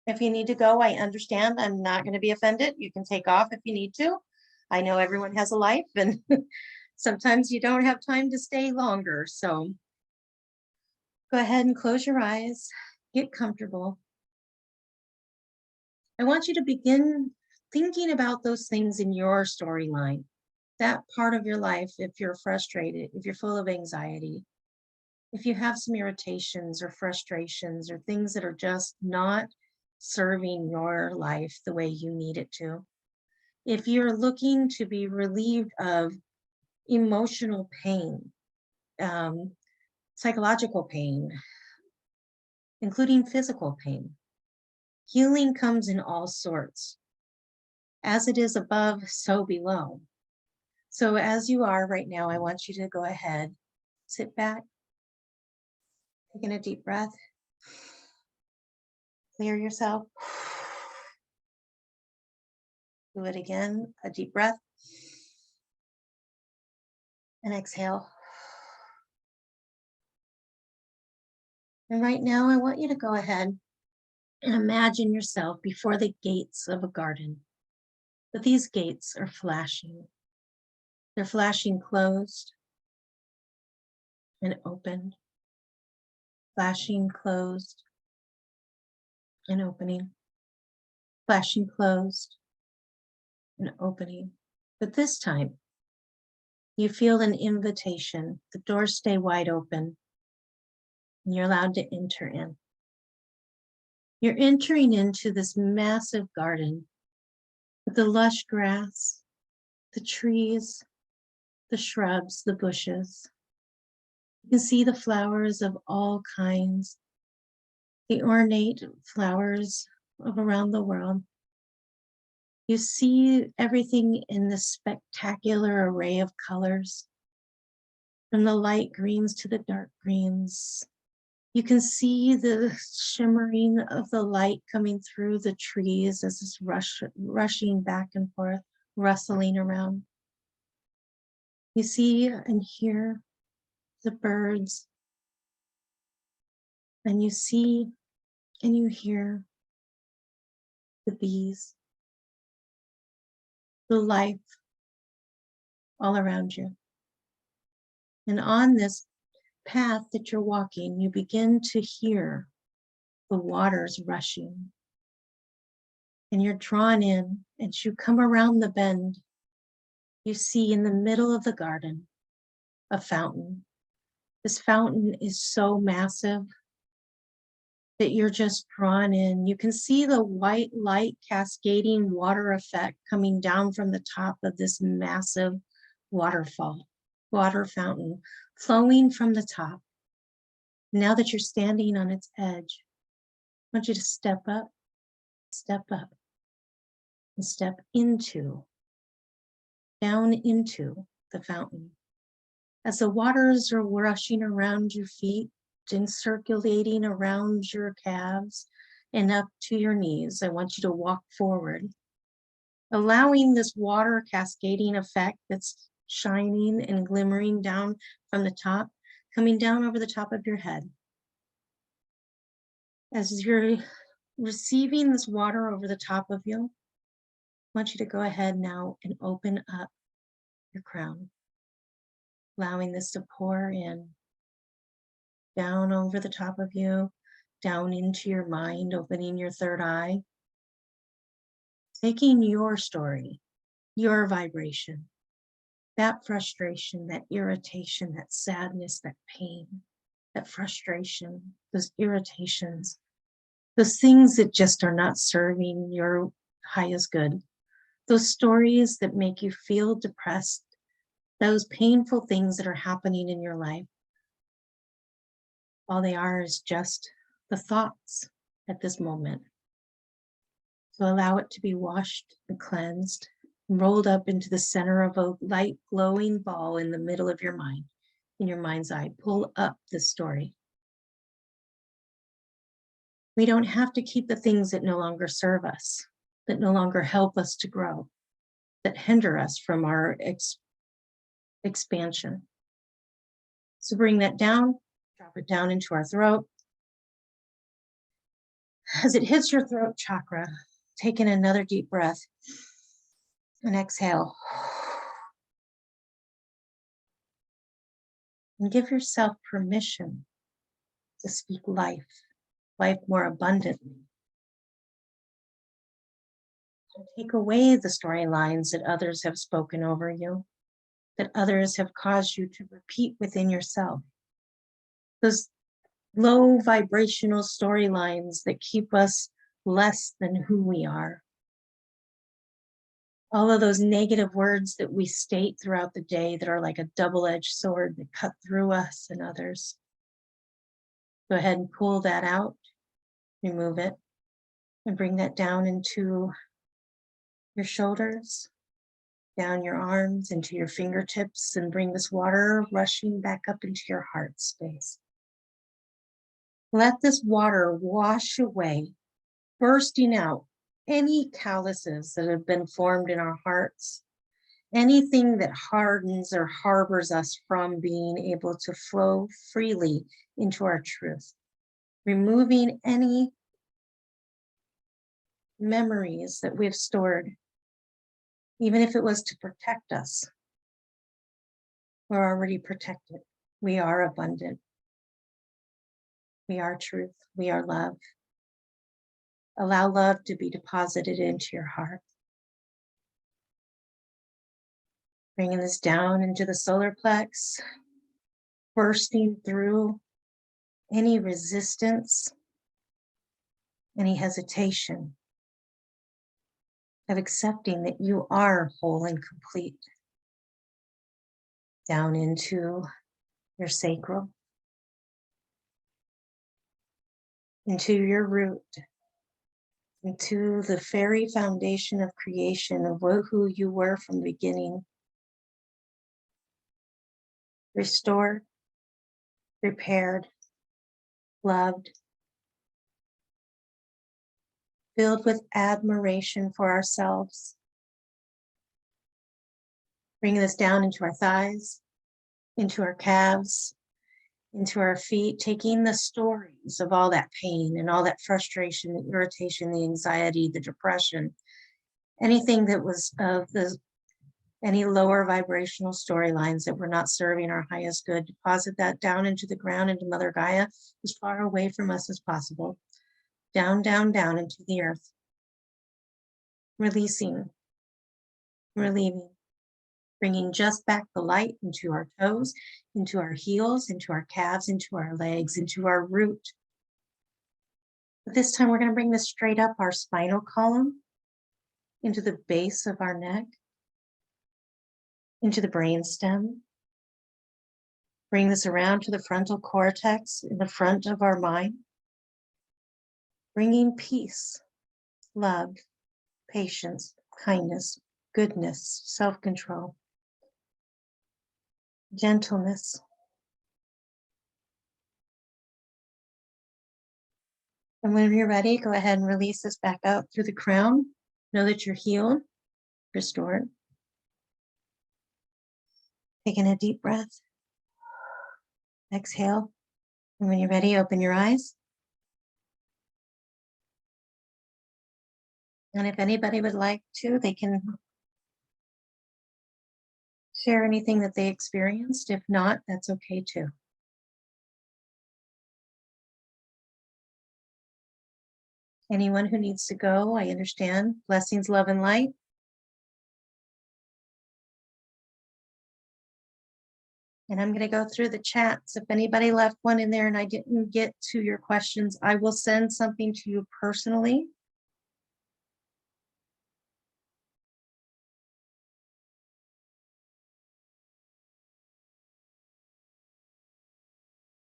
If you need to go, I understand. I'm not going to be offended. You can take off if you need to. I know everyone has a life and sometimes you don't have time to stay longer. So go ahead and close your eyes, get comfortable. I want you to begin thinking about those things in your storyline, that part of your life. If you're frustrated, if you're full of anxiety, if you have some irritations or frustrations or things that are just not serving your life the way you need it to. If you're looking to be relieved of emotional pain, psychological pain, including physical pain, healing comes in all sorts. As it is above, so below. So as you are right now, I want you to go ahead, sit back, taking a deep breath, clear yourself. Do it again, a deep breath. And exhale. And right now, I want you to go ahead and imagine yourself before the gates of a garden. But these gates are flashing. They're flashing closed and opened. Flashing closed and opening. Flashing closed and opening. But this time, you feel an invitation. The doors stay wide open and you're allowed to enter in. You're entering into this massive garden with the lush grass, the trees, the shrubs, the bushes. You can see the flowers of all kinds, the ornate flowers of around the world. You see everything in this spectacular array of colors, from the light greens to the dark greens. You can see the shimmering of the light coming through the trees as it's rushing back and forth, rustling around. You see and hear the birds, and you see and you hear the bees, the life all around you. And on this path that you're walking, you begin to hear the waters rushing. And you're drawn in. As you come around the bend, you see in the middle of the garden a fountain. This fountain is so massive that you're just drawn in. You can see the white light cascading water effect coming down from the top of this massive water fountain, flowing from the top. Now that you're standing on its edge, I want you to step up, and step down into the fountain. As the waters are rushing around your feet and circulating around your calves and up to your knees, I want you to walk forward, allowing this water cascading effect that's shining and glimmering down from the top, coming down over the top of your head. As you're receiving this water over the top of you, I want you to go ahead now and open up your crown, allowing this to pour in, down over the top of you, down into your mind, opening your third eye, taking your story, your vibration, that frustration, that irritation, that sadness, that pain, that frustration, those irritations, those things that just are not serving your highest good, those stories that make you feel depressed, those painful things that are happening in your life. All they are is just the thoughts at this moment. So allow it to be washed and cleansed, and rolled up into the center of a light glowing ball in the middle of your mind, in your mind's eye. Pull up the story. We don't have to keep the things that no longer serve us, that no longer help us to grow, that hinder us from our expansion. So bring that down, drop it down into our throat. As it hits your throat chakra, take in another deep breath and exhale. And give yourself permission to speak life more abundantly. And take away the storylines that others have spoken over you, that others have caused you to repeat within yourself. Those low vibrational storylines that keep us less than who we are. All of those negative words that we state throughout the day that are like a double-edged sword that cut through us and others. Go ahead and pull that out, remove it, and bring that down into your shoulders, down your arms, into your fingertips, and bring this water rushing back up into your heart space. Let this water wash away, bursting out any calluses that have been formed in our hearts, anything that hardens or harbors us from being able to flow freely into our truth, removing any memories that we've stored, even if it was to protect us. We're already protected. We are abundant. We are truth. We are love. Allow love to be deposited into your heart. Bringing this down into the solar plex, bursting through any resistance, any hesitation of accepting that you are whole and complete. Down into your sacral, into your root, into the very foundation of creation of who you were from the beginning. Restored, repaired, loved, filled with admiration for ourselves. Bringing this down into our thighs, into our calves, into our feet, taking the stories of all that pain and all that frustration, the irritation, the anxiety, the depression, anything that was of any lower vibrational storylines that were not serving our highest good, deposit that down into the ground, into Mother Gaia, as far away from us as possible. Down, down, down into the earth. Releasing, relieving, bringing just back the light into our toes, into our heels, into our calves, into our legs, into our root. But this time we're going to bring this straight up our spinal column, into the base of our neck, into the brain stem. Bring this around to the frontal cortex in the front of our mind, bringing peace, love, patience, kindness, goodness, self-control, gentleness. And when you're ready, go ahead and release this back out through the crown. Know that you're healed, restored. Taking a deep breath. Exhale. And when you're ready, open your eyes. And if anybody would like to, they can share anything that they experienced. If not, that's okay too. Anyone who needs to go, I understand. Blessings, love, and light. And I'm going to go through the chats. If anybody left one in there and I didn't get to your questions, I will send something to you personally.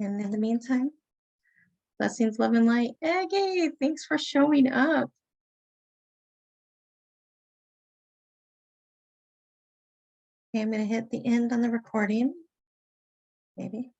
And in the meantime, blessings, love, and light. Aggie, thanks for showing up. Okay, I'm going to hit the end on the recording. Maybe.